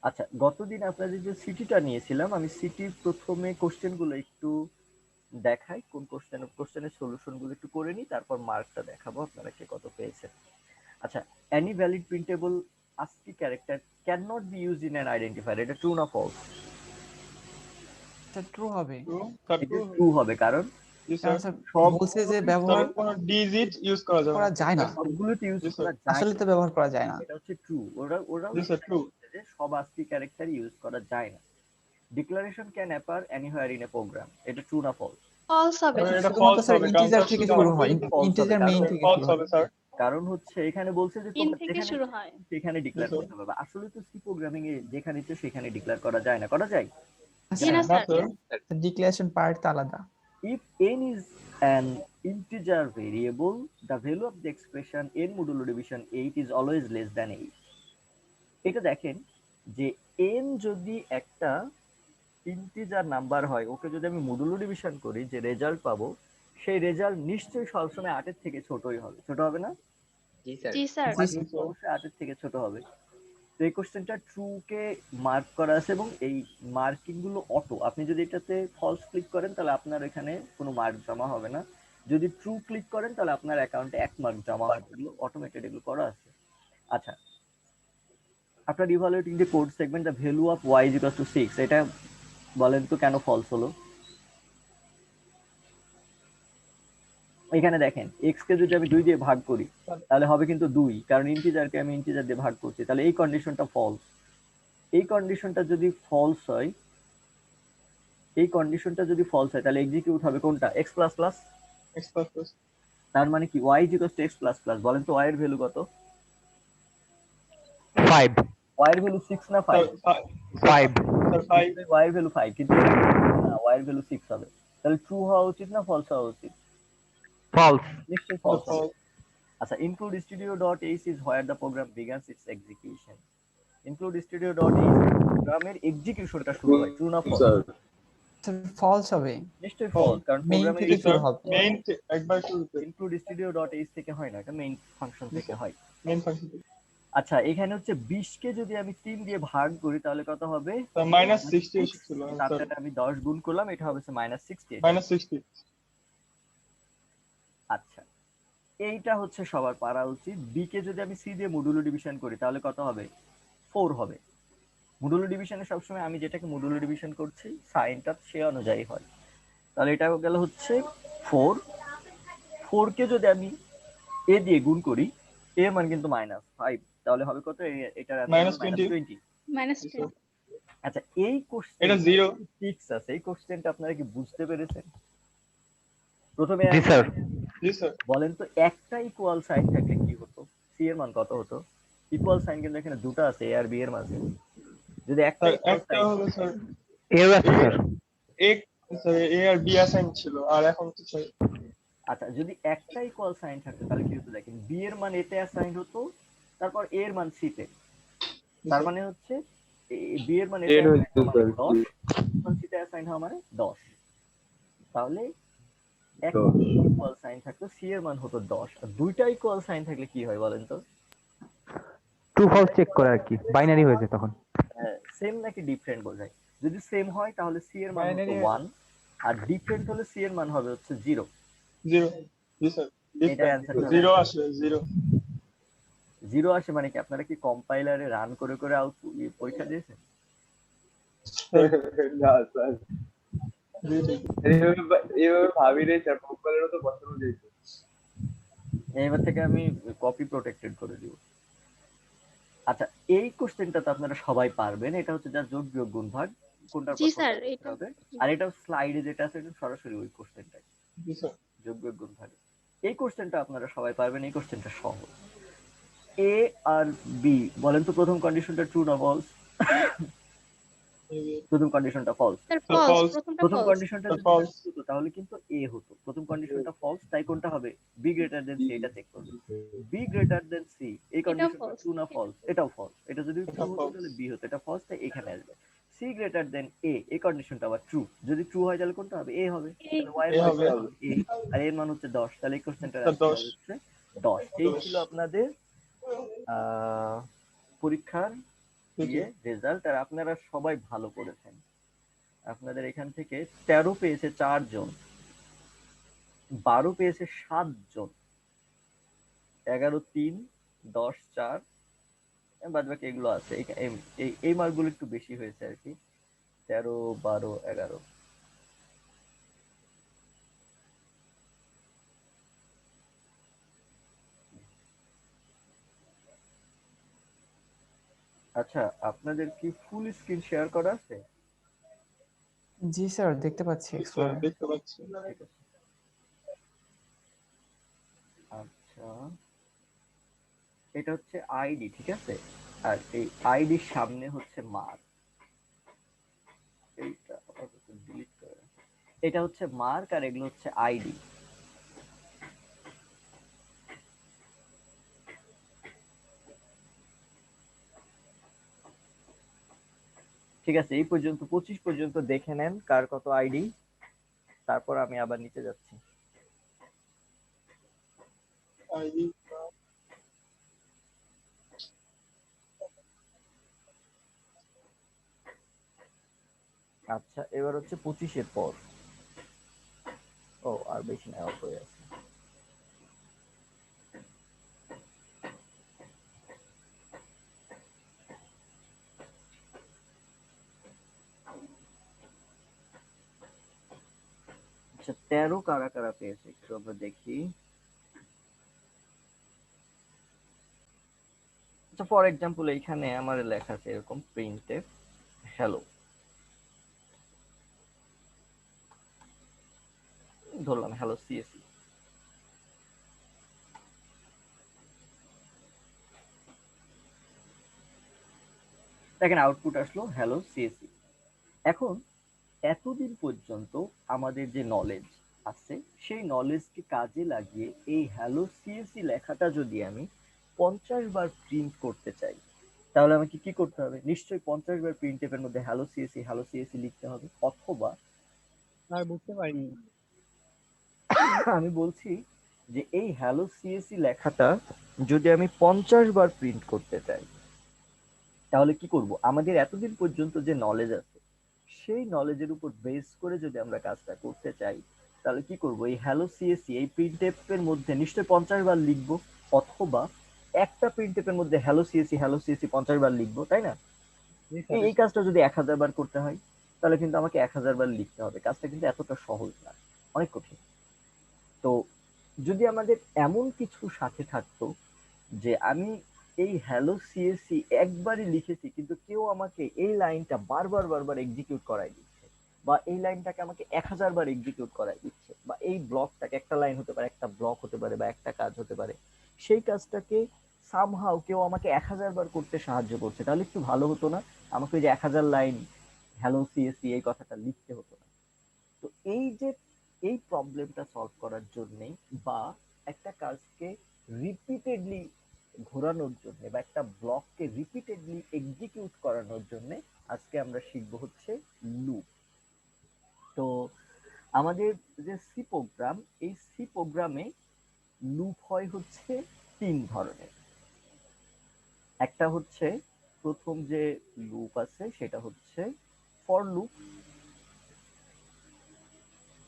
আচ্ছা, গতদিন আপনাদের যে সিটিটা নিয়েছিলাম, আমি সিটির প্রথমে কোশ্চেন গুলো একটু দেখাই, কোন কোশ্চেনের সলিউশন গুলো একটু করে নিই, তারপর মার্কটা দেখাবো আপনারা কে কত পেয়েছেন। আচ্ছা, any valid printable ASCII character cannot be used in an identifier, এটা ট্রু না ফলস? এটা ট্রু হবে। এটা ট্রু হবে, কারণ কারণ স্যার সব বলছে যে ব্যবহার কোনো ডিজিট ইউজ করা যাবে করা যায় না, সবগুলোতে ইউজ জি স্যার। করা যায় আসলে না। তো ব্যবহার করা যায় না। এটা হচ্ছে ট্রু। ওরা জি স্যার, ট্রু। যে সব ASCII ক্যারেক্টার ইউজ করা যায় না। Declaration can appear anywhere in a program, এটা ট্রু না ফলস? ফলস হবে। এটা শুধুমাত্র ফলস স্যার হবে, কারণ ইন্টিজার থেকে শুরু হয়, false ইন্টিজার হবে, মেইন কারণ থেকে ফলস শুরু হয়। হবে স্যার। কারণ হচ্ছে এখানে বলছে যে তিন তোমরা থেকে যেখানে শুরু হয়। সেখানে ডিক্লেয়ার জি স্যার। করতে পারবে। আসলে তো সি প্রোগ্রামিং এ যেখানে ইচ্ছে সেখানে ডিক্লেয়ার করা যায় না, করা যায়? জি না না স্যার। স্যার। ডিক্লারেশন পার্ট তো আলাদা। If n is an integer variable, the value of the expression n modulo division 8 is always less than 8. এটা দেখেন যে n যদি একটা ইন্টিজার নাম্বার হয়, ওকে যদি আমি মডুলো ডিভিশন করি, যে রেজাল্ট পাবো সেই রেজাল্ট নিশ্চয়ই সবসময় 8 এর থেকে ছোটই হবে, ছোট হবে না? জি স্যার। অবশ্যই 8 এর থেকে ছোট হবে। তো এই কোশ্চেনটা ট্রু কে মার্ক করা আছে এবং এই মার্কিং গুলো অটো। আপনি যদি এটাতে ফলস ক্লিক করেন তাহলে আপনার এখানে কোনো মার্ক জমা হবে না, যদি ট্রু ক্লিক করেন তাহলে আপনার অ্যাকাউন্টে 1 মার্ক জমা হবে। এগুলো অটোমেটেড, এগুলো করা আছে। আচ্ছা, after evaluating the code segment the value of y is equal to 6, এটা বলেন তো কেন ফলস হলো? এখানে দেখেন x কে যদি আমি 2 দিয়ে ভাগ করি তাহলে হবে কিন্তু 2, কারণ ইন্টিজারকে আমি ইন্টিজার দিয়ে ভাগ করছি, তাহলে এই কন্ডিশনটা ফলস। এই কন্ডিশনটা যদি ফলস হয়, তাহলে এক্সিকিউট হবে কোনটা? x plus plus. X plus plus. তার মানে কি y is equal to x plus plus. বলেন তো y এর ভ্যালু কত? 5 y এর ভ্যালু 6 না 5? 5 স্যার 5। y এর ভ্যালু 5, কিন্তু না, y এর ভ্যালু 6 হবে। তাহলে ট্রু হওয়া উচিত না ফলস হওয়া উচিত? false নিশ্চয়ই ফলস হবে। আচ্ছা, include studio.h is where the program begins its execution. include studio.h প্রোগ্রামের এক্সিকিউশনটা শুরু হয়, ট্রু না ফলস? স্যার ফলস হবে, নিশ্চয়ই ফলস, কারণ মেইন প্রোগ্রামের থেকে শুরু হবে। মেইন একবার শুরুতে include studio.h থেকে হয় না, এটা মেইন ফাংশন থেকে হয়। Main function. আচ্ছা, এখানে হচ্ছে 20 কে যদি আমি 3 দিয়ে ভাগ করি তাহলে কত হবে? স্যার -60 ছিল তার স্যার। সাথে আমি 10 গুণ করলাম, এটা হবে -60। -60। আচ্ছা, এইটা হচ্ছে সবার পারা উচিত। বি কে যদি আমি সি দিয়ে মডুলো ডিভিশন করি তাহলে কত হবে? 4 হবে। মডুলো ডিভিশনে সবসময় আমি যেটাকে মডুলো ডিভিশন করছি সাইনটা সে অনুযায়ী হয়। তাহলে এটা গেল হচ্ছে 4। 4 কে যদি আমি এ দিয়ে গুণ করি, এর মান কিন্তু -5, তাহলে হবে কত? এটার -20। -10। আচ্ছা, এই কোশ্চেন এটা 0। ফিক্স আছে, এই কোশ্চেনটা আপনারা কি বুঝতে পেরেছেন? প্রথমে জি স্যার জি স্যার। বলেন তো, একটা ইকুয়াল সাইন থাকলে কি হতো? সি এর মান কত হতো? ইকুয়াল সাইন কিন্তু এখানে দুটো আছে, এ আর বি এর মাঝে। যদি একটা স্যার ইকুয়াল একটা সাইন, হলো স্যার এও আছে স্যার এক, স্যার এ আর বি অ্যাসাইন ছিল, আর এখন তো স্যার আচ্ছা যদি একটা ইকুয়াল সাইন থাকতো তাহলে কি হতো দেখেন, বি এর মান এতে অ্যাসাইন হতো, তারপর এ এর মান সি তে। তার মানে হচ্ছে বি এর মান এতে অ্যাসাইন হওয়া মানে 10, মান সি তে অ্যাসাইন হওয়া মানে 10। তাহলে একটা ইকুয়াল সাইন থাকতো, সি এর মান হতো 10, আর দুইটা ইকুয়াল সাইন থাকলে কি হয় বলেন তো? ট্রু ফলস চেক করে আর কি, বাইনারি হয়ে যায় তখন। সেম নাকি ডিফারেন্ট বোঝায়? যদি সেম হয় তাহলে সি এর মান হতো Binary 1, আর ডিফারেন্ট হলে সি এর মান হবে হচ্ছে 0। 0। জি স্যার। এটা অ্যানসারটা 0 আসে 0। 0 আসে মানে কি আপনারা কি কম্পাইলারে রান করে করে আউটপুট পরীক্ষা দিয়েছেন? না স্যার, এইভাবে ভাবি রে স্যার, কম্পাইলারও তো বসানো যেত। এবার থেকে আমি কপি প্রোটেক্টেড করে দিব। আচ্ছা, এই কোশ্চেনটা তো আপনারা সবাই পারবেন, এটা হচ্ছে যা যোগ বিয়োগ গুণ ভাগ কোনটার জি পর স্যার, কোনটা এটা হবে। আর এটা স্লাইডে যেটা আছে এটা সরাসরি ওই কোশ্চেনটাই, জি স্যার। যোগ বিয়োগ গুণ ভাগ। এই কোশ্চেনটা আপনারা সবাই পারবেন, এই কোশ্চেনটা সহজ। এ আর বি, বলেন তো প্রথম কন্ডিশনটা ট্রু না ফলস? প্রথম কন্ডিশনটা ফলস। স্যার false, ফলস, প্রথমটা প্রথম ফলস। কন্ডিশনটা যদি false। true হতো তাহলে কিন্তু এ হতো। প্রথম কন্ডিশনটা ফলস, তাই কোনটা হবে? বি গ্রেটার দেন সি, এটা চেক করবে। বি গ্রেটার দেন সি, এই এটাও কন্ডিশনটা ফলস। ট্রু না ফলস? এটাও ফলস। এটা যদি ট্রু এটা হতো false। তাহলে বি হতো, এটা ফলস, তাই এখানে আসবে। সি গ্রেটার দেন এ, এই কন্ডিশনটা আবার ট্রু। যদি ট্রু হয় তাহলে কোনটা হবে? এ হবে। তাহলে ওয়াই এর এ মান হবে। হবে এ, আর এর মান হচ্ছে 10, তাহলে এই কোশ্চেনটার স্যার অ্যান্সার 10। হচ্ছে 10। এই ছিল আপনাদের পরীক্ষার দিয়ে রেজাল্ট, আর আপনারা সবাই ভালো করেছেন। আপনাদের এখান থেকে 13 পেয়েছে 4 জন, 12 পেয়েছে 7 জন, 11 3, 10 4, বাদ বাকি এগুলো আছে। এই মার্কগুলো একটু বেশি হয়েছে আর কি, 13 12 11। আচ্ছা, আপনাদের কি ফুল স্ক্রিন শেয়ার করা আছে? জি স্যার, দেখতে পাচ্ছি স্যার এক্সপ্লোরার। দেখতে পাচ্ছি। ঠিক আছে। আচ্ছা, এটা হচ্ছে আইডি, ঠিক আছে? আর এই আইডির সামনে হচ্ছে মার্ক। এইটা ডিলিট করে, এটা হচ্ছে মার্ক আর এগুলো হচ্ছে আইডি। ঠিক আছে, এই পর্যন্ত 25 পর্যন্ত দেখে নেন কার কত আইডি, তারপর আমি আবার নিচে যাচ্ছি। আইডি আচ্ছা, এবার হচ্ছে 25-এর পর। ও আর বেশি না, অল্প হয়ে আছে। আচ্ছা, 13 কারা কারা পেয়েছে একটু আমরা দেখি। আচ্ছা, ফর এক্সাম্পল এইখানে আমার লেখা আছে এরকম প্রিন্টএফ হ্যালো, ধরলাম হ্যালো সিএসি। দেখেন আউটপুট আসলো হ্যালো সিএসি। এখন এতদিন পর্যন্ত আমাদের যে নলেজ আছে সেই নলেজকে কাজে লাগিয়ে এই হ্যালো সিএসি লেখাটা যদি আমি 50 বার প্রিন্ট করতে চাই, তাহলে আমাকে কি করতে হবে? নিশ্চয়ই 50 বার প্রিন্টএফ এর মধ্যে হ্যালো সিএসি লিখতে হবে। অথবা আর বুঝতে পারিনি। আমি বলছি যে এই হ্যালো সিএসি লেখাটা যদি আমি 50 বার প্রিন্ট করতে চাই, তাহলে কি করব? আমাদের এতদিন পর্যন্ত যে নলেজ আছে সেই নলেজের উপর বেস করে যদি আমরা কাজটা করতে চাই, তাহলে কি করব? এই হ্যালো সিএসি এই প্রিন্টএফ এর মধ্যে নিশ্চয়ই 50 বার লিখবো, অথবা একটা প্রিন্টএফ এর মধ্যে হ্যালো সিএসি 50 বার লিখবো, তাই না? জি স্যার। এই কাজটা যদি 1000 বার করতে হয়, তাহলে কিন্তু আমাকে 1000 বার লিখতে হবে। কাজটা কিন্তু এতটা সহজ না, অনেক কঠিন। তো যদি আমাদের এমন কিছু সাথে থাকতো যে আমি এই হ্যালো সিএসসি একবারই লিখেছি, কিন্তু কেউ আমাকে এই লাইনটা বারবার বারবার এক্সিকিউট করাই দিচ্ছে, বা এই লাইনটাকে আমাকে 1000 বার এক্সিকিউট করাই দিচ্ছে, বা এই ব্লকটাকে, একটা লাইন হতে পারে, একটা ব্লক হতে পারে, বা একটা কাজ হতে পারে, সেই কাজটাকে সামহাও কেউ আমাকে 1000 বার করতে সাহায্য করছে, তাহলে একটু ভালো হতো না? আমাকে ওই যে 1000 লাইন হ্যালো সিএসসি এই কথাটা লিখতে হতো না। তো এই যে এই প্রবলেমটা সলভ করার জন্য, বা একটা কাজকে রিপিটেডলি ঘোরানোর জন্য, বা একটা ব্লককে রিপিটেডলি এক্সিকিউট করানোর জন্য আজকে আমরা শিখব হচ্ছে লুপ। তো আমাদের যে সি প্রোগ্রাম, এই সি প্রোগ্রামে লুপ হয় হচ্ছে 3 ধরনের। একটা হচ্ছে, প্রথম যে লুপ আছে সেটা হচ্ছে ফর লুপ।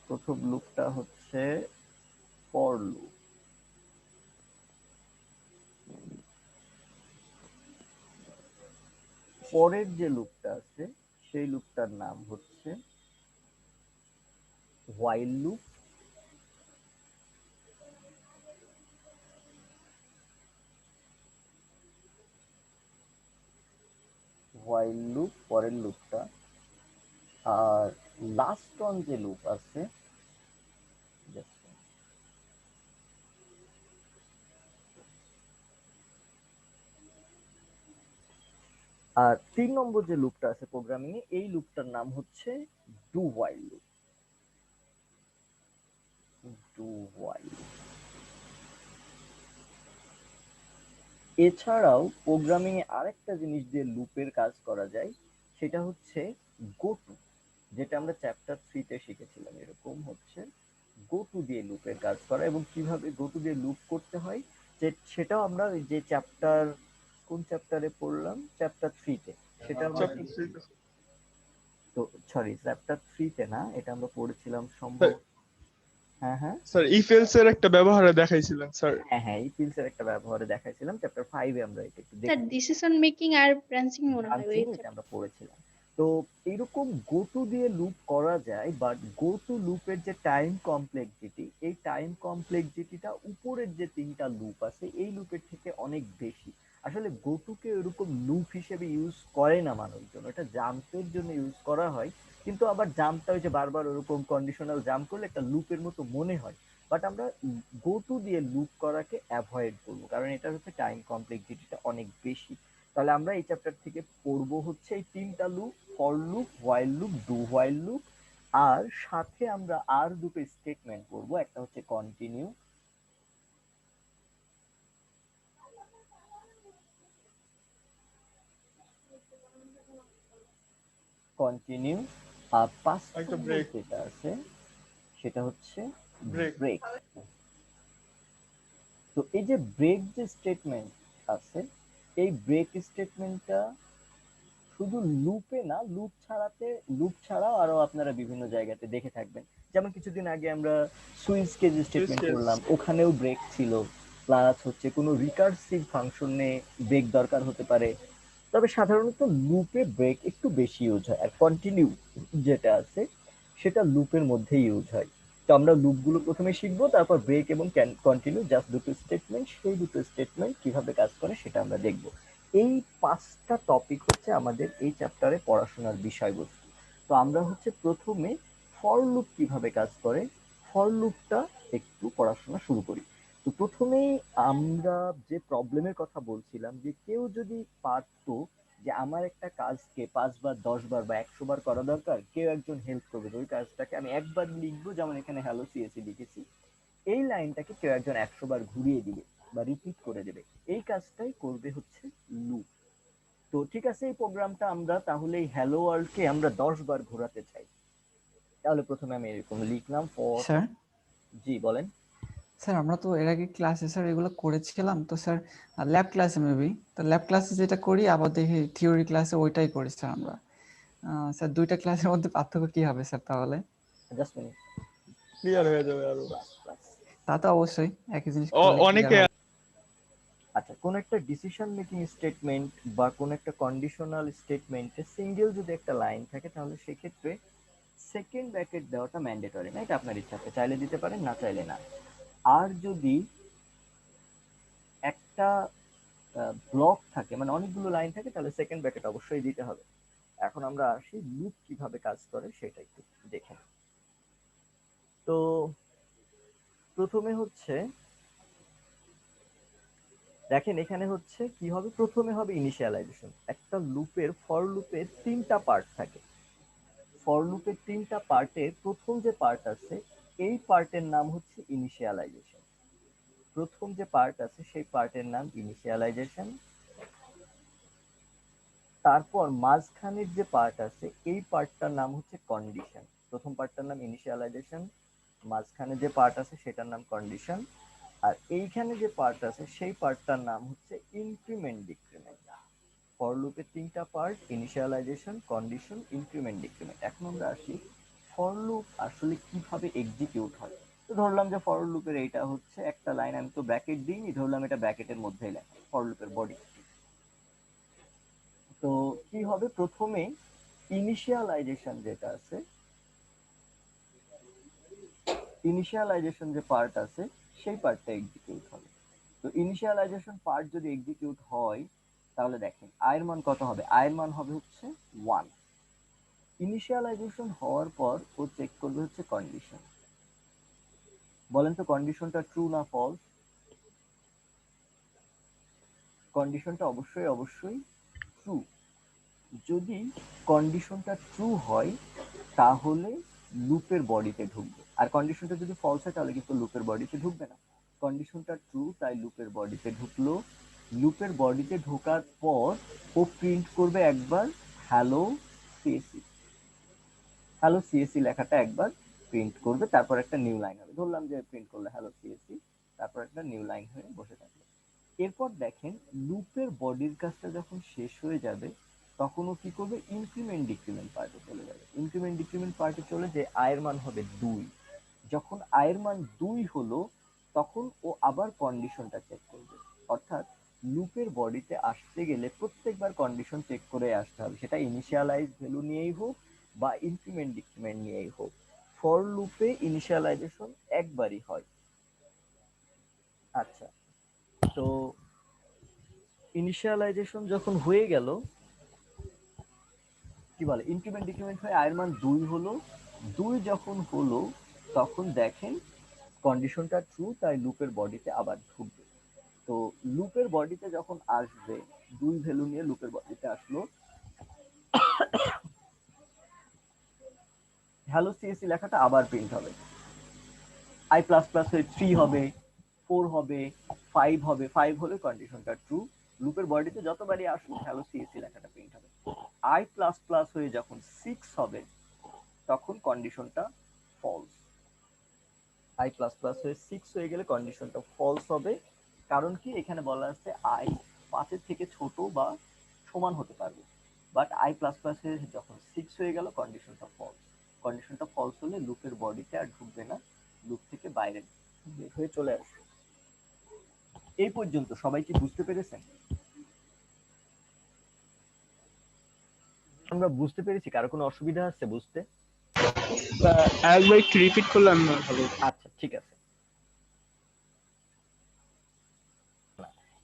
প্রথম লুপটা হচ্ছে ফর লুপ। পরের যে লুপটা আছে সেই লুপটার নাম হচ্ছে হোয়াইল লুপ। হোয়াইল লুপ পরের লুপটা। আর লাস্ট ওয়ান যে লুপ আছে, আর 3 নম্বর যে লুপটা আছে প্রোগ্রামিং এ, এই লুপটার নাম হচ্ছে do while loop. Do while. এছাড়াও প্রোগ্রামিং এ আরেকটা জিনিস দিয়ে লুপের কাজ করা যায়, সেটা হচ্ছে গো টু, যেটা আমরা চ্যাপ্টার 3 তে শিখেছিলাম। এরকম হচ্ছে গো টু দিয়ে লুপের কাজ করা, এবং কিভাবে গো টু দিয়ে লুপ করতে হয় যে সেটাও আমরা ওই যে চ্যাপ্টার কোন চ্যাপ্টারে পড়লাম, চ্যাপ্টার 3 তে। সেটা আমরা চ্যাপ্টার কি- 3 তো সরি, চ্যাপ্টার 3 তে না, এটা আমরা পড়েছিলাম সম্ভব। হ্যাঁ হ্যাঁ স্যার ইফ এলস এর একটা ব্যবহারে দেখাইছিলেন স্যার। হ্যাঁ হ্যাঁ, এই ফিল্ডসের একটা ব্যবহারে দেখাইছিলাম। চ্যাপ্টার 5 এ আমরা এটা একটু স্যার দেখি। ডিসিশন মেকিং আর ব্রাঞ্চিং মনে হয় ওই এটা আমরা পড়েছিলাম। তো এরকম গো টু দিয়ে লুপ করা যায়, বাট গো টু লুপের যে টাইম কমপ্লেক্সিটি, এই টাইম কমপ্লেক্সিটিটা উপরের যে 3টা লুপ আছে এই লুপের থেকে অনেক বেশি। আসলে গো টু কে এরকম লুপ হিসেবে ইউজ করে না মানুষজন, এটা জাম্পের জন্য ইউজ করা হয়। কিন্তু আবার জাম্পটা ওই যে বারবার ওরকম কন্ডিশনাল জাম্প করলে একটা লুপের মতো মনে হয়। বাট আমরা গো টু দিয়ে লুপ করাকে অ্যাভয়েড করবো, কারণ এটা হচ্ছে টাইম কমপ্লেক্সিটিটা অনেক বেশি। তাহলে আমরা এই চ্যাপ্টার থেকে পড়বো হচ্ছে এই 3টা loop, for loop, while loop, do while loop, আর সাথে আমরা আর দুটো স্টেটমেন্ট পড়বো। একটা হচ্ছে কন্টিনিউ, কন্টিনিউ, আর পাস্ট একটা ব্রেক। যেটা আছে সেটা হচ্ছে ব্রেক। ব্রেক। তো এই যে ব্রেক যে স্টেটমেন্ট আছে, এই ব্রেক স্টেটমেন্টটা শুধু লুপে না, লুপ ছাড়াও আরো আপনারা বিভিন্ন জায়গাতে দেখে থাকবেন। যেমন কিছুদিন আগে আমরা সুইচ কেজ স্টেটমেন্ট case। করলাম, ওখানেও ব্রেক ছিল। প্লাস হচ্ছে কোনো রিকার্সিভ ফাংশনে ব্রেক দরকার হতে পারে। তবে সাধারণত লুপে ব্রেক একটু বেশি ইউজ হয়, আর কন্টিনিউ যেটা আছে সেটা লুপের মধ্যে ইউজ হয়। তো আমরা লুপগুলো প্রথমে শিখবো, তারপর ব্রেক এবং কন্টিনিউ জাস্ট দুটো স্টেটমেন্ট, সেই দুটো স্টেটমেন্ট কিভাবে কাজ করে সেটা আমরা দেখবো। এই 5টা টপিক হচ্ছে আমাদের এই চ্যাপ্টারে পড়াশোনার বিষয়বস্তু। তো আমরা হচ্ছে প্রথমে ফর লুপ কিভাবে কাজ করে, ফর লুপটা একটু পড়াশোনা শুরু করি। তো প্রথমেই আমরা যে প্রবলেমের কথা বলছিলাম, যে কেউ যদি পারতো যে আমার একটা কাজকে 5 বার 10 বার বা 100 বার করা দরকার, কেউ একজন হেল্প করবে যে ওই কাজটাকে আমি একবার লিখবো, যেমন এখানে হ্যালো সিএসি লিখেছি, এই লাইনটাকে কেউ একজন 100 বার ঘুরিয়ে দিবে বা রিপিট করে দেবে। এই কাজটাই করবে হচ্ছে লুপ। তো ঠিক আছে, এই প্রোগ্রামটা আমরা তাহলে এই হ্যালো ওয়ার্ল্ডকে আমরা 10 বার ঘোরাতে চাই। তাহলে প্রথমে আমি এরকম লিখলাম ফর। স্যার জি বলেন। স্যার আমরা তো এর আগে ক্লাসে স্যার এগুলো করেছিলাম তো স্যার, ল্যাব ক্লাসে মেবি, তো ল্যাব ক্লাসে যেটা করি আবার দেখি থিওরি ক্লাসে ওইটাই করি স্যার আমরা। স্যার দুইটা ক্লাসের মধ্যে পার্থক্য কি হবে স্যার তাহলে? Just minute. ক্লিয়ার হয়ে যাবে আরো। তা তো অবশ্যই একই জিনিস করলে clear অনেকে হবে। আচ্ছা, কোন একটা ডিসিশন মেকিং স্টেটমেন্ট বা কোন একটা কন্ডিশনাল স্টেটমেন্টে সিঙ্গেল যদি একটা লাইন থাকে, তাহলে সেক্ষেত্রে সেকেন্ড ব্র্যাকেট দেওয়াটা ম্যান্ডেটরি না, এটা আপনার ইচ্ছা, আপনি চাইলে দিতে পারেন, না চাইলে না। আর যদি একটা ব্লক থাকে, মানে অনেকগুলো লাইন থাকে, তাহলে সেকেন্ড ব্র্যাকেট অবশ্যই দিতে হবে। এখন আমরা আসি লুপ কিভাবে কাজ করে সেটা একটু দেখে নিই। তো প্রথমে হচ্ছে দেখেন, এখানে হচ্ছে কি হবে, প্রথমে হবে ইনিশিয়ালাইজেশন। একটা লুপের, ফর লুপের 3টা পার্ট থাকে। ফর লুপের 3টা পার্টের প্রথম যে পার্ট আছে, এই পার্টের নাম হচ্ছে ইনিশিয়ালাইজেশন। প্রথম যে পার্ট আছে সেই পার্টের নাম ইনিশিয়ালাইজেশন। তারপর মাঝখানের যে পার্ট আছে এই পার্টটার নাম হচ্ছে কন্ডিশন। প্রথম পার্টটার নাম ইনিশিয়ালাইজেশন, মাঝখানে যে পার্ট আছে সেটার নাম কন্ডিশন, আর এইখানে যে পার্ট আছে সেই পার্টটার নাম হচ্ছে ইনক্রিমেন্ট ডিক্রিমেন্ট। ফর লুপের 3টা part, initialization, condition, increment, decrement. এখন আমরা আসি ফর লুপ আসলে কিভাবে এক্সিকিউট হয়। তো ধরলাম যে ফর লুপের এইটা হচ্ছে একটা লাইন, আমি তো ব্র্যাকেট দিইনি, ধরলাম এটা ব্র্যাকেটের মধ্যেই লেখা ফর লুপের বডি। তো কি হবে, প্রথমে ইনিশিয়ালাইজেশন যেটা আছে, ইনিশিয়ালাইজেশন যে পার্ট আছে সেই পার্টটা এক্সিকিউট হবে। তো ইনিশিয়ালাইজেশন পার্ট যদি এক্সিকিউট হয়, তাহলে দেখেন আয়ের মান কত হবে, আয়ের মান হবে হচ্ছে 1। ইনিশিয়ালাইজেশন হওয়ার পর ও চেক করবে হচ্ছে কন্ডিশন। বলেন তো কন্ডিশনটা ট্রু না ফলস? কন্ডিশনটা অবশ্যই ট্রু। যদি কন্ডিশনটা ট্রু হয় তাহলে লুপের বডিতে ঢুকবে, আর কন্ডিশনটা যদি ফলস হয় তাহলে কিন্তু লুপের বডিতে ঢুকবে না। কন্ডিশনটা ট্রু, তাই লুপের বডিতে ঢুকলো। লুপের বডিতে ঢোকার পর ও প্রিন্ট করবে একবার হ্যালো সিএসি। হ্যালো সিএসি লেখাটা একবার প্রিন্ট করবে, তারপর একটা নিউ লাইন হবে। ধরলাম যে প্রিন্ট করলো হ্যালো সিএসি, তারপর একটা নিউ লাইন হয়ে বসে থাকবে। এরপর দেখেন লুপের বডির কাজটা যখন শেষ হয়ে যাবে তখন ও কি করবে, ইনক্রিমেন্ট ডিক্রিমেন্ট পার্টে চলে যাবে। ইনক্রিমেন্ট ডিক্রিমেন্ট পার্টে চলে যে আয়ের মান হবে 2। যখন আয়ের মান 2 হলো তখন ও আবার কন্ডিশনটা চেক করবে। অর্থাৎ লুপের বডিতে আসতে গেলে প্রত্যেকবার কন্ডিশন চেক করে আসতে হবে, সেটা ইনিশিয়ালাইজ ভ্যালু নিয়েই হোক বা ইনক্রিমেন্ট ডিক্রিমেন্ট নিয়েই হোক। ফর লুপে ইনিশিয়ালাইজেশন একবারই হয়। আচ্ছা, তো ইনিশিয়ালাইজেশন যখন হয়ে গেল, কি বলে, ইনক্রিমেন্ট ডিক্রিমেন্ট হয়ে আয়ের মান 2 হলো। 2 যখন হলো তখন দেখেন কন্ডিশনটা ট্রু, তাই লুপের বডিতে আবার ঢুকবে। তো লুপের বডিতে যখন আসবে, 2 ভ্যালু নিয়ে লুপের বডিতে আসলো, হ্যালো সিএসসি লেখাটা আবার প্রিন্ট হবে। আই প্লাস প্লাস হয়ে 3 হবে, 4 হবে, 5 হবে। 5 হলে কন্ডিশনটা ট্রু। লুপের বডিতে যতবারই আসুক হ্যালো সিএসসি লেখাটা প্রিন্ট হবে। আই প্লাস প্লাস হয়ে যখন 6 হবে তখন কন্ডিশনটা ফলস। আই প্লাস প্লাস হয়ে 6 হয়ে গেলে কন্ডিশনটা ফলস হবে। কারণ কি, এখানে বলা আছে আই 5-এর থেকে ছোট বা সমান হতে পারবে। বাট আই প্লাস প্লাস হয়ে যখন 6 হয়ে গেল কন্ডিশনটা ফলস। কন্ডিশনটা ফলস হলে লুপের বডিতে আর ঢুকবে না, লুপ থেকে বাইরে বের হয়ে চলে আসবে। এই পর্যন্ত সবাই কি বুঝতে পেরেছেন? আমরা বুঝতে পেরেছি? কারো কোনো অসুবিধা আছে বুঝতে? একবার একটু রিপিট করলে আমি ভালো। আচ্ছা ঠিক আছে।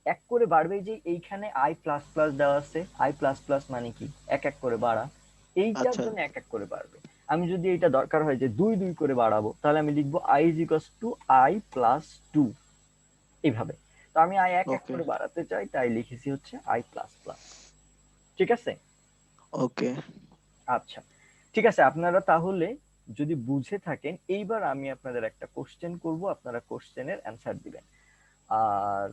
এক করে বাড়বে, যে এইখানে আই প্লাস প্লাস দেওয়া আছে, আই প্লাস প্লাস মানে কি, এক এক করে বাড়া। এইটার আচ্ছা জন্য এক এক করে বাড়বে। আমি যদি এটা দরকার হয় যে 2 2 করে বাড়াবো, তাহলে আমি লিখবো I is equals to I plus 2, এইভাবে। তো আমি আই এক এক ওকে করে বাড়াতে চাই, তাই লিখেছি হচ্ছে আই প্লাস প্লাস। ঠিক আছে? ওকে আচ্ছা ঠিক আছে। আপনারা তাহলে যদি বুঝে থাকেন, এইবার আমি আপনাদের একটা কোশ্চেন করব, আপনারা কোশ্চেনের অ্যান্সার দিবেন। আর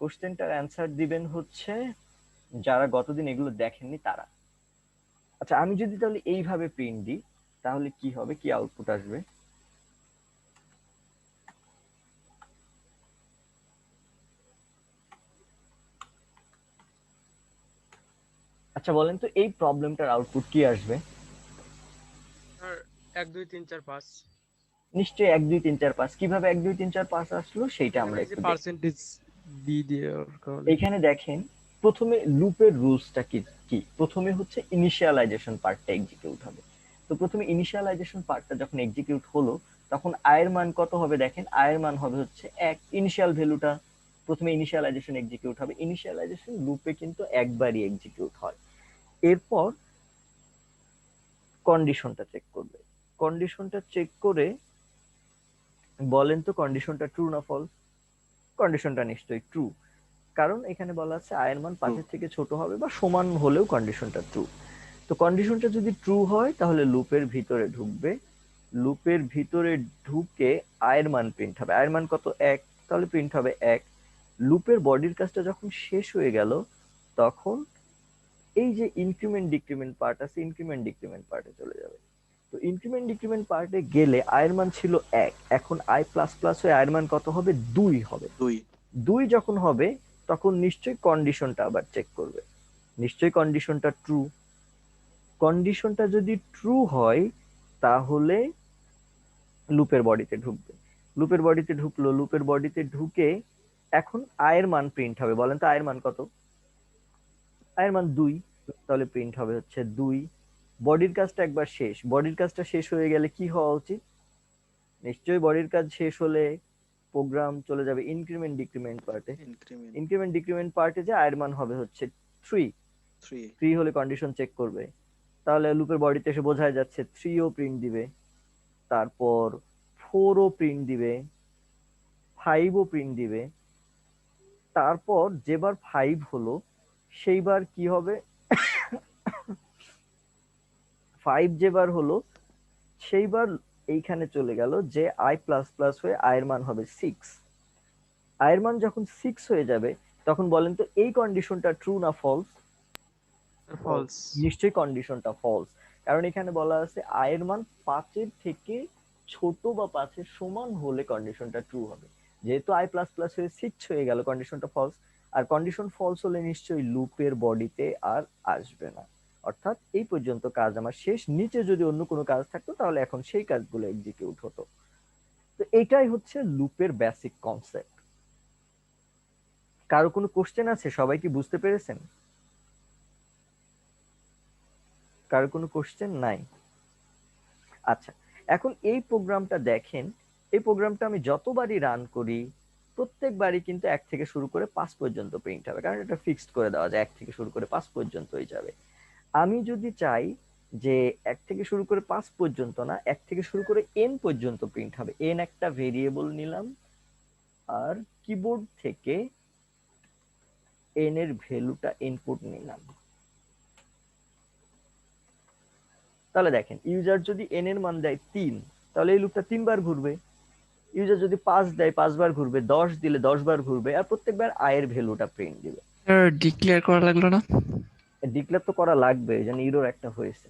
কোশ্চেনটার অ্যান্সার দিবেন হচ্ছে যারা গতদিন এগুলো দেখেননি তারা। আচ্ছা, আমি যদি তাহলে এইভাবে প্রিন্ট দিই তাহলে কি হবে, কি আউটপুট আসবে? আচ্ছা বলেন তো, এই প্রবলেমটার আউটপুট কি আসবে? আর 1 2 3 4 5 নিশ্চয়ই 1 2 3 4 5। কিভাবে 1 2 3 4 5 আসলো সেইটা আমরা এখানে যে একটু দেখি। পার্সেন্টেজ দিয়ে কারণে এখানে দেখেন প্রথমে লুপের রুলসটা কি কি প্রথমে হচ্ছে ইনিশিয়ালাইজেশন পার্টটা এক্সিকিউট হবে। তো প্রথমে ইনিশিয়ালাইজেশন পার্টটা যখন এক্সিকিউট হলো তখন আয়ের মান কত হবে? দেখেন আয়ের মান হবে হচ্ছে 1। ইনিশিয়াল ভ্যালুটা প্রথমে ইনিশিয়ালাইজেশন এক্সিকিউট হবে। ইনিশিয়ালাইজেশন লুপে কিন্তু একবারই এক্সিকিউট হয়। এরপর কন্ডিশনটা চেক করবে। কন্ডিশনটা চেক করে বলেন তো কন্ডিশনটা ট্রু না ফলস? কন্ডিশনটা নিশ্চয়ই ট্রু, কারণ এখানে বলা আছে আয়ের মান 5-এর থেকে ছোট হবে বা সমান হলেও কন্ডিশনটা ট্রু। তো কন্ডিশনটা যদি ট্রু হয় তাহলে লুপের ভিতরে ঢুকবে। লুপের ভিতরে ঢুকে আয়ের মান প্রিন্ট হবে। আয়ের মান কত? 1, তাহলে প্রিন্ট হবে 1। লুপের বডির কাজটা যখন শেষ হয়ে গেল তখন এই যে ইনক্রিমেন্ট ডিক্রিমেন্ট পার্ট আছে, ইনক্রিমেন্ট ডিক্রিমেন্ট পার্টে চলে যাবে। তো ইনক্রিমেন্ট ডিক্রিমেন্ট পার্টে গেলে আয়ের মান ছিল 1, এখন আই প্লাস প্লাস হয়ে আয়ের মান কত হবে? 2 হবে। 2 যখন হবে তখন নিশ্চয়ই কন্ডিশনটা আবার চেক করবে। নিশ্চয়ই কন্ডিশনটা ট্রু। কন্ডিশনটা যদি ট্রু হয় তাহলে লুপের বডিতে ঢুকবে। লুপের বডিতে ঢুকলো, লুপের বডিতে ঢুকে এখন আয়ের মান প্রিন্ট হবে। বলেন তো আয়ের মান কত? আয়ের মান 2, তাহলে প্রিন্ট হবে হচ্ছে 2। বডির কাজটা একবার শেষ। বডির কাজটা শেষ হয়ে গেলে কি হওয়া উচিত? নিশ্চয়ই বডির কাজ শেষ হলে প্রোগ্রাম চলে যাবে ইনক্রিমেন্ট ডিক্রিমেন্ট পার্টে। ইনক্রিমেন্ট ইনক্রিমেন্ট ডিক্রিমেন্ট পার্টে যে আয়ের মান হবে হচ্ছে 3। 3 3 হলে কন্ডিশন চেক করবে। তাহলে লুপের বডিতে এসে বোঝাই যাচ্ছে 3 ও প্রিন্ট দিবে, তারপর 4 ও প্রিন্ট দিবে, 5 ও প্রিন্ট দিবে। তারপর যেবার 5 হলো সেইবার কি হবে? 5 যেবার হলো সেইবার এইখানে চলে গেল যে আই প্লাস প্লাস হয়ে আয়ের মান হবে 6। আয়ের মান যখন 6 হয়ে যাবে তখন বলেন তো এই কন্ডিশনটা ট্রু না ফলস? ফলস। নিশ্চয়ই কন্ডিশনটা ফলস, কারণ এখানে বলা আছে আয়ের মান 5-এর থেকে ছোট বা 5-এর সমান হলে কন্ডিশনটা ট্রু হবে। যেহেতু আই প্লাস প্লাস হয়ে 6 হয়ে গেল, কন্ডিশনটা ফলস। আর কন্ডিশন ফলস হলে নিশ্চয়ই লুপের বডিতে আর আসবে না, অর্থাৎ এই পর্যন্ত কাজ আমার শেষ। নিচে যদি অন্য কোনো কাজ থাকতো তাহলে এখন সেই কাজগুলো এক্সিকিউট হতো। তো এটাই হচ্ছে লুপের বেসিক কনসেপ্ট। কারো কোনো কোশ্চেন আছে? সবাই কি বুঝতে পেরেছেন? কারো কোনো কোশ্চেন নাই? আচ্ছা, এখন এই প্রোগ্রামটা দেখেন, এই প্রোগ্রামটা আমি যতবারই রান করি প্রত্যেকবারই কিন্তু 1 থেকে শুরু করে 5 পর্যন্ত প্রিন্ট হবে, কারণ এটা ফিক্সড করে দেওয়া যায় 1 থেকে শুরু করে 5 পর্যন্তই যাবে। আমি যদি চাই যে 1 থেকে শুরু করে 5 পর্যন্ত না, 1 থেকে শুরু করে n পর্যন্ত প্রিন্ট হবে, n একটা ভেরিয়েবল নিলাম আর কিবোর্ড থেকে n এর ভ্যালুটা ইনপুট নিলাম। তাহলে দেখেন, ইউজার যদি n এর মান দেয় 3, তাহলে এই লুপটা 3 বার ঘুরবে। ইউজার যদি 5 দেয় 5 বার ঘুরবে, 10 দিলে 10 বার ঘুরবে, আর প্রত্যেকবার i এর ভ্যালুটা প্রিন্ট দিবে। স্যার ডিক্লেয়ার করা লাগলো না? ডিক্লেয়ার তো করা লাগবে, যেন এরর একটা হয়েছে।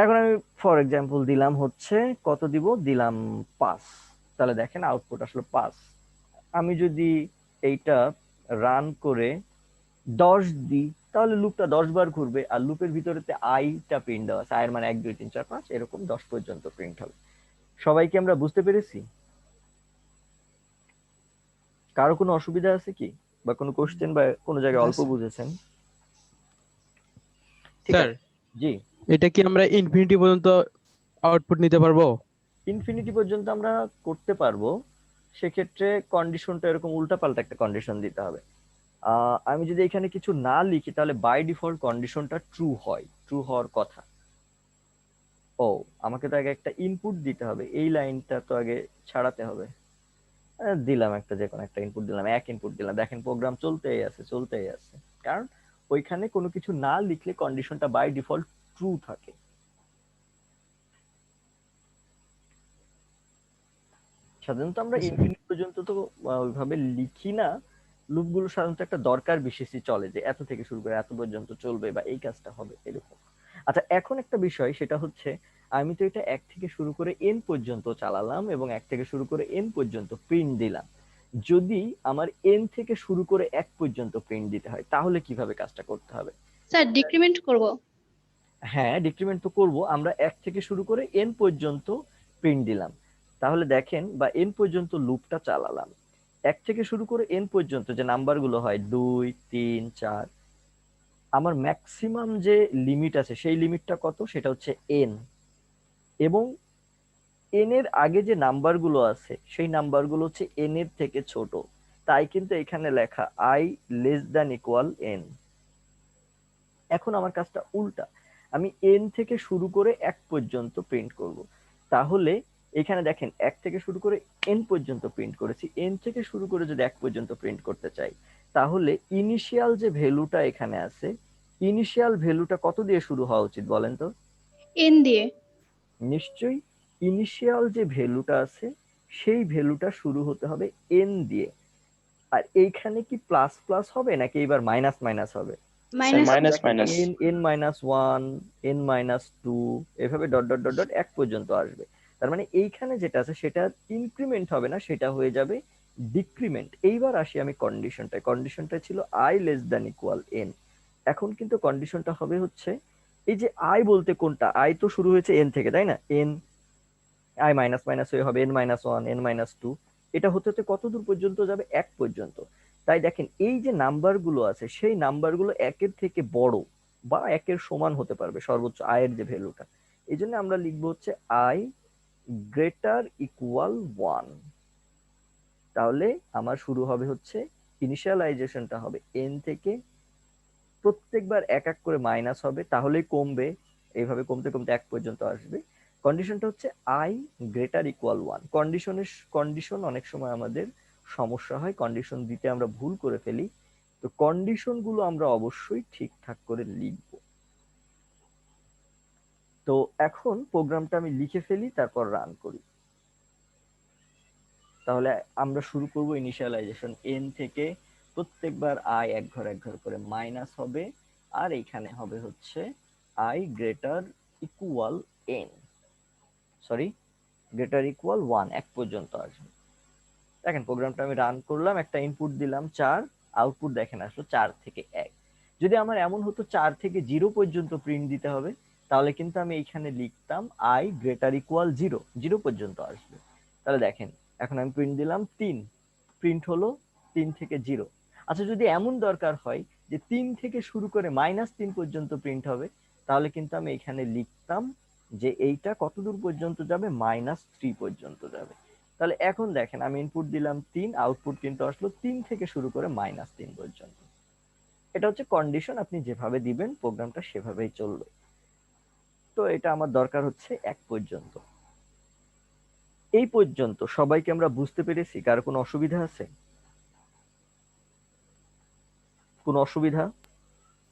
এখন আমি ফর এক্সাম্পল দিলাম হচ্ছে কত দিব, দিলাম 5, তাহলে দেখেন আউটপুট আসলো 5। আমি যদি এইটা রান করে 10 দিই তাহলে লুপটা 10 বার ঘুরবে, আর লুপের ভিতরেতে আইটা প্রিন্ট দেওয়া আছে, আয়ের মানে 1 2 3 4 5 এরকম 10 পর্যন্ত প্রিন্ট হবে। সবাইকে আমরা বুঝতে পেরেছি? কারো কোনো অসুবিধা আছে কি, বা কোনো কোশ্চেন, বা কোনো জায়গায় অল্প বুঝেছেন? ঠিক স্যার, আছে, জি। এটা কি আমরা ইনফিনিটি পর্যন্ত আউটপুট নিতে পারবো? ইনফিনিটি পর্যন্ত আমরা করতে পারবো, সেক্ষেত্রে কন্ডিশনটা এরকম উল্টাপাল্টা একটা কন্ডিশন দিতে হবে। আমি যদি এখানে কিছু না লিখি তাহলে বাই ডিফল্ট কন্ডিশনটা ট্রু হয়, ট্রু হওয়ার কথা। ও, আমাকে তো আগে একটা ইনপুট দিতে হবে, এই লাইনটা তো আগে ছাড়াতে হবে। দিলাম একটা, যে কোনো একটা ইনপুট দিলাম, এক ইনপুট দিলাম, দেখেন প্রোগ্রাম চলতেই আছে চলতেই আছে, কারণ ওইখানে কোনো কিছু না লিখলে কন্ডিশনটা বাই ডিফল্ট ট্রু থাকে। সাধারণত আমরা ইনফিনিটি পর্যন্ত তো ওইভাবে লিখি না, লুপগুলো সাধারণত একটা দরকার বিশেষই চলে, যে এত থেকে শুরু করে এত পর্যন্ত চলবে বা এই কাজটা হবে এরকম। আচ্ছা, এখন একটা বিষয়, সেটা হচ্ছে আমি তো এটা 1 থেকে শুরু করে n পর্যন্ত চালালাম এবং 1 থেকে শুরু করে n পর্যন্ত প্রিন্ট দিলাম। যদি আমার n থেকে শুরু করে 1 পর্যন্ত প্রিন্ট দিতে হয় তাহলে কিভাবে কাজটা করতে হবে? স্যার ডিক্রিমেন্ট করব। হ্যাঁ, ডিক্রিমেন্ট তো করব। আমরা 1 থেকে শুরু করে n পর্যন্ত প্রিন্ট দিলাম, তাহলে দেখেন, বা n পর্যন্ত লুপটা চালালাম। 1 থেকে শুরু করে n পর্যন্ত যে নাম্বারগুলো হয় 2 3 4, আমার ম্যাক্সিমাম যে লিমিট আছে সেই লিমিটটা কত, সেটা হচ্ছে n। এবং n এর আগে যে নাম্বারগুলো আছে সেই নাম্বারগুলো হচ্ছে n এর থেকে ছোট, তাই কিন্তু এখানে লেখা i less than equal n। এখন আমার কাজটা উল্টা, আমি n থেকে শুরু করে 1 পর্যন্ত প্রিন্ট করব। তাহলে এখানে দেখেন 1 থেকে শুরু করে n পর্যন্ত প্রিন্ট করেছি, n থেকে শুরু করে যদি 1 পর্যন্ত প্রিন্ট করতে চাই তাহলে ইনিশিয়াল যে ভ্যালুটা এখানে আছে, ইনিশিয়াল ভ্যালুটা কত দিয়ে শুরু হওয়া উচিত বলেন তো? এন দিয়ে। নিশ্চয়ই ইনিশিয়াল যে ভ্যালুটা আছে সেই ভ্যালুটা শুরু হতে হবে n দিয়ে। আর এইখানে কি প্লাস প্লাস হবে নাকি এবার মাইনাস মাইনাস হবে? Minus. Minus minus. n minus 1, n minus 2, এভাবে ডট ডট ডট ডট 1 পর্যন্ত আসবে। তার মানে এইখানে যেটা আছে সেটা ইনক্রিমেন্ট হবে না, সেটা হয়ে যাবে ডিক্রিমেন্ট। এইবার আসি আমি কন্ডিশনটায়, কন্ডিশনটা ছিল i less than equal n। এখন কিন্তু কন্ডিশনটা হবে হচ্ছে, এই যে i বলতে কোনটা, i তো শুরু হয়েছে n থেকে, তাই না? n, i মাইনাস মাইনাস হয়ে হবে n মাইনাস 1, n মাইনাস 2, এটা হতে হতে কত দূর পর্যন্ত যাবে? 1 পর্যন্ত। তাই দেখেন এই যে নাম্বারগুলো আছে সেই নাম্বারগুলো 1 এর থেকে বড় বা 1 এর সমান হতে পারবে সর্বোচ্চ i এর যে ভ্যালুটা। এই জন্য আমরা লিখবো হচ্ছে i গ্রেটার ইকুয়াল 1। তাহলে আমার শুরু হবে হচ্ছে, ইনিশিয়ালাইজেশনটা হবে n থেকে, প্রত্যেকবার এক এক করে মাইনাস হবে, তাহলেই কমবে, এইভাবে কমতে কমতে 1 পর্যন্ত আসবে। কন্ডিশনটা হচ্ছে i গ্রেটার ইকুয়াল 1। কন্ডিশন অনেক সময় আমাদের সমস্যা হয়, কন্ডিশন দিতে আমরা ভুল করে ফেলি, তো কন্ডিশন গুলো আমরা অবশ্যই ঠিকঠাক করে লিখব। তো এখন প্রোগ্রামটা আমি লিখে ফেলি, তারপর রান করি। তাহলে আমরা শুরু করব ইনিশিয়ালাইজেশন n থেকে, প্রত্যেকবার i এক ঘর করে মাইনাস হবে, আর এখানে হবে হচ্ছে i greater equal n, sorry greater equal 1, 1 পর্যন্ত আসবে। দেখেন প্রোগ্রামটা আমি রান করলাম, একটা ইনপুট দিলাম 4, আউটপুট দেখেন আসলো 4 থেকে 1। যদি আমার এমন হতো 4 থেকে 0 পর্যন্ত প্রিন্ট দিতে হবে, তাহলে কিন্তু আমি এইখানে লিখতাম i গ্রেটার ইকুয়াল 0, 0 পর্যন্ত আসবে। তাহলে দেখেন এখন আমি প্রিন্ট দিলাম 3, প্রিন্ট হলো 3 থেকে 0। আচ্ছা যদি এমন দরকার হয় যে 3 থেকে শুরু করে -3 পর্যন্ত প্রিন্ট হবে, তাহলে কিন্তু আমি এখানে লিখতাম যে এইটা কত দূর পর্যন্ত যাবে, -3 পর্যন্ত যাবে। তাহলে এখন দেখেন আমি ইনপুট দিলাম 3, আউটপুট কিন্তু আসলো 3 থেকে শুরু করে -3 পর্যন্ত। এটা হচ্ছে কন্ডিশন, আপনি যেভাবে দিবেন প্রোগ্রামটা সেভাবেই চলবে। তো এটা আমার দরকার হচ্ছে 1 পর্যন্ত। এই পর্যন্ত সবাইকে আমরা বুঝতে পেরেছি? কার কোনো অসুবিধা আছে? কোনো অসুবিধা?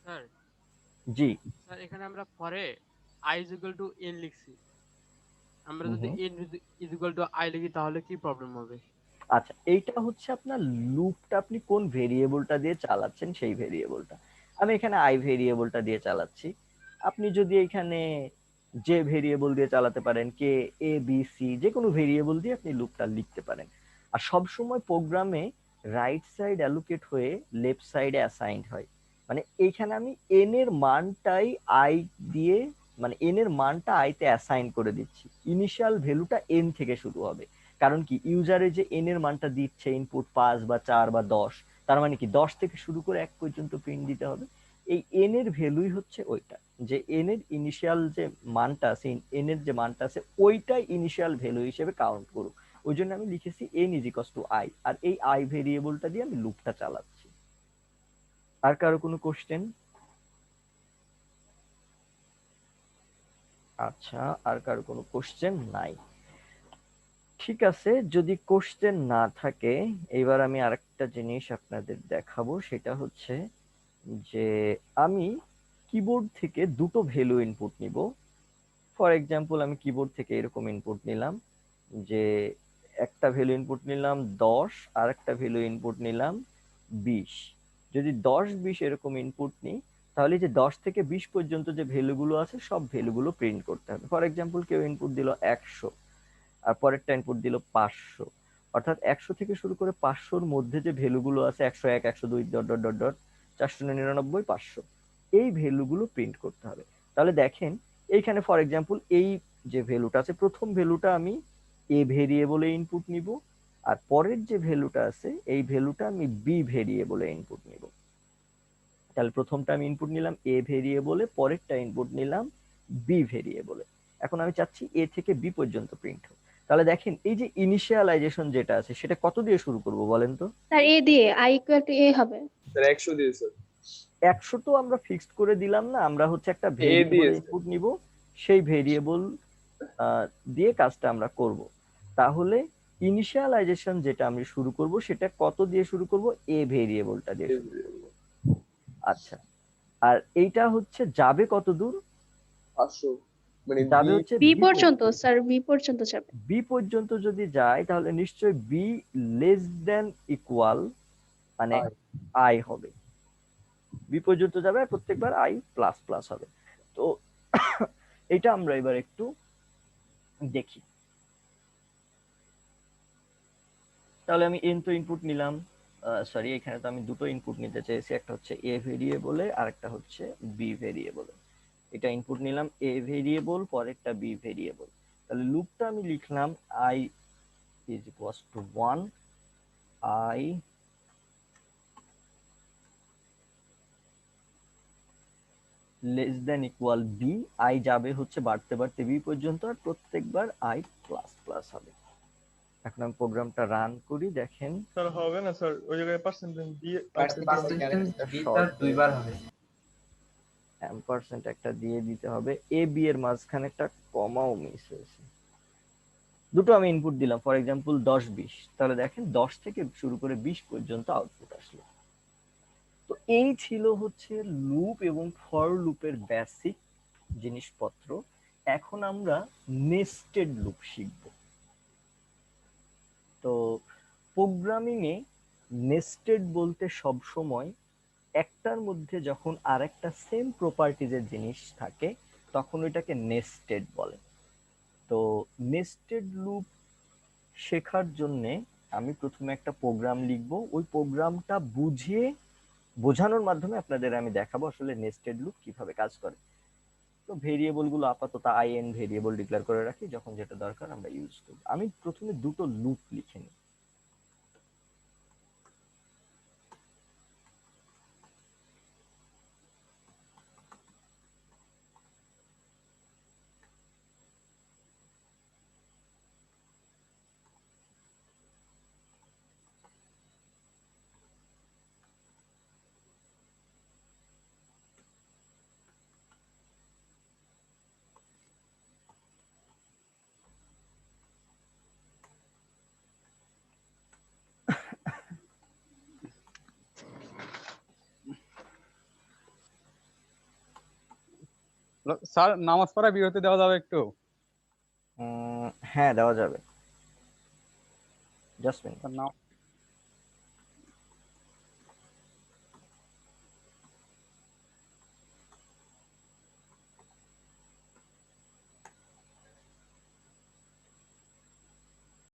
স্যার জি। স্যার এখানে আমরা পরে i is equal to n লিখছি, আমরা যদি হুম। n is equal to i লিখি তাহলে কি প্রবলেম হবে? আচ্ছা এইটা হচ্ছে আপনার লুপটা, আপনি কোন ভেরিয়েবলটা দিয়ে চালাচ্ছেন সেই ভেরিয়েবলটা। আমি এখানে আই ভেরিয়েবলটা দিয়ে চালাচ্ছি। আপনি যদি এখানে যে ভেরিয়েবল দিয়ে চালাতে পারেন, কে এ বি সি যে কোনো ভেরিয়েবল দিয়ে আপনি লুপটা লিখতে পারেন। আর সব সময় প্রোগ্রামে রাইট সাইড অ্যালোকেট হয়ে লেফট সাইডে অ্যাসাইন্ড হয়। মানে এইখানে আমি এন এর মানটাই আই দিয়ে, মানে এন এর মানটা আইতে অ্যাসাইন করে দিচ্ছি। ইনিশিয়াল ভ্যালুটা এন থেকে শুরু হবে। কারণ কি ইউজারে যে এন এর মানটা দিচ্ছে ইনপুট 5 বা 4 বা 10, তার মানে কি 10 থেকে শুরু করে 1 পর্যন্ত প্রিন্ট দিতে হবে। এই এন এর ভ্যালুই হচ্ছে ওইটা, যে এন এর ইনিশিয়াল যে মানটা আছে, এন এর যে মানটা আছে ওইটাই ইনিশিয়াল ভ্যালু হিসেবে কাউন্ট করুক। ওই জন্য আমি লিখেছি n is equals to i, আর এই আই ভেরিয়েবলটা দিয়ে আমি লুপটা চালাচ্ছি। আর কারো কোনো কোশ্চেন? আচ্ছা, আর কারো কোনো কোশ্চেন নাই? ঠিক আছে, যদি কোশ্চেন না থাকে এবার আমি আরেকটা জিনিস আপনাদের দেখাবো। সেটা হচ্ছে যে আমি কিবোর্ড থেকে দুটো ভ্যালু ইনপুট নিব। ফর এক্সাম্পল আমি কিবোর্ড থেকে এরকম ইনপুট নিলাম যে একটা ভ্যালু ইনপুট নিলাম 10, আর একটা ভ্যালু ইনপুট নিলাম 20। যদি 10 20 এরকম ইনপুট নিই, তাহলে যে 10 থেকে 20 পর্যন্ত যে ভ্যালুগুলো আছে সব ভ্যালুগুলো প্রিন্ট করতে হবে। ফর এক্সাম্পল কেউ ইনপুট দিল 100, আর পরেরটা ইনপুট দিল 500, অর্থাৎ 100 থেকে শুরু করে 500-র মধ্যে যে ভ্যালুগুলো আছে 101 102 ডট ডট ডট ডট 499 500, এই ভ্যালুগুলো প্রিন্ট করতে হবে। তাহলে দেখেন এইখানে ফর এক্সাম্পল এই যে ভ্যালুটা আছে, প্রথম ভ্যালুটা আমি এ ভেরিয়েবলে ইনপুট নিব, আর পরের যে ভ্যালুটা আছে এই ভ্যালুটা আমি বি ভেরিয়েবলে ইনপুট নিব। তাহলে প্রথমটা আমি ইনপুট নিলাম এ ভেরিয়েবলে, পরেরটা ইনপুট নিলাম বি ভেরিয়েবলে। এখন আমি চাচ্ছি এ থেকে বি পর্যন্ত প্রিন্ট হোক। তাহলে দেখেন এই যে ইনিশিয়ালাইজেশন যেটা আছে সেটা কত দিয়ে শুরু করব বলেন তো? স্যার এ দিয়ে i ইকুয়াল টু এ হবে। স্যার 100 দিয়ে স্যার। 100 তো আমরা ফিক্সড করে দিলাম না, আমরা হচ্ছে একটা এ দিয়ে ভেরিয়েবল ইনপুট নিব, সেই ভেরিয়েবল দিয়ে কাজটা আমরা করব। তাহলে ইনিশিয়ালাইজেশন যেটা আমি শুরু করব সেটা কত দিয়ে শুরু করব? এ ভেরিয়েবলটা দিয়ে শুরু করব। আচ্ছা, আর এইটা হচ্ছে যাবে কত দূর? 500 মানে যাবে হচ্ছে বি বি পর্যন্ত, স্যার বি পর্যন্ত যাবে। বি পর্যন্ত যদি যায় তাহলে নিশ্চয় বি লেস দেন ইকুয়াল মানে আই হবে। বি পর্যন্ত যাবে আর প্রত্যেকবার আই প্লাস প্লাস হবে। তো এটা আমরা এবার একটু দেখি। তাহলে আমি এন তো ইনপুট নিলাম, সরি এখানে তো আমি দুটো ইনপুট নিতে চেয়েছি, একটা হচ্ছে এ ভেরিয়েবলে আর একটা হচ্ছে বি ভেরিয়েবলে। এটা ইনপুট নিলাম এ ভেরিয়েবল, পরেরটা বি ভেরিয়েবল। তাহলে লুপটা আমি লিখলাম I is equals to 1, I less than equal B. I যাবে হচ্ছে বাড়তে বাড়তে বি পর্যন্ত, আর প্রত্যেকবার আই প্লাস প্লাস হবে। এখন আমি প্রোগ্রামটা রান করি, দেখেন স্যার হবে না স্যার, ওই জায়গায় পার্সেন্টেজ দিয়ে দুইবার হবে, % একটা দিয়ে দিতে হবে। এ বি এর মাঝখানে একটা কমাও মিস হয়েছে। দুটো আমি ইনপুট দিলাম, ফর এক্সাম্পল 10 20, তাহলে দেখেন 10 থেকে শুরু করে 20 পর্যন্ত আউটপুট আসলো। তো এই ছিল হচ্ছে লুপ এবং ফর লুপের বেসিক জিনিসপত্র। এখন আমরা নেস্টেড লুপ শিখব। তো প্রোগ্রামিং এ নেস্টেড বলতে সব সময় একটার মধ্যে যখন আরেকটা সেম প্রপার্টিজের জিনিস থাকে তখন ওইটাকে নেস্টেড বলে। তো নেস্টেড লুপ শেখার জন্য আমি প্রথমে একটা প্রোগ্রাম লিখবো, ওই প্রোগ্রামটা বোঝানোর মাধ্যমে আপনাদের আমি দেখাবো আসলে নেস্টেড লুপ কিভাবে কাজ করে। তো ভেরিয়েবল গুলো আপাতত আইএন ভেরিয়েবল ডিক্লেয়ার করে রাখি, যখন যেটা দরকার আমরা ইউজ করব। আমি প্রথমে দুটো লুপ লিখে নিই। স্যার নামাজ পড়া বিরতি দেওয়া যাবে একটু? হ্যাঁ দেওয়া যাবে, জাস্ট মিনিট। স্যার, নামাজ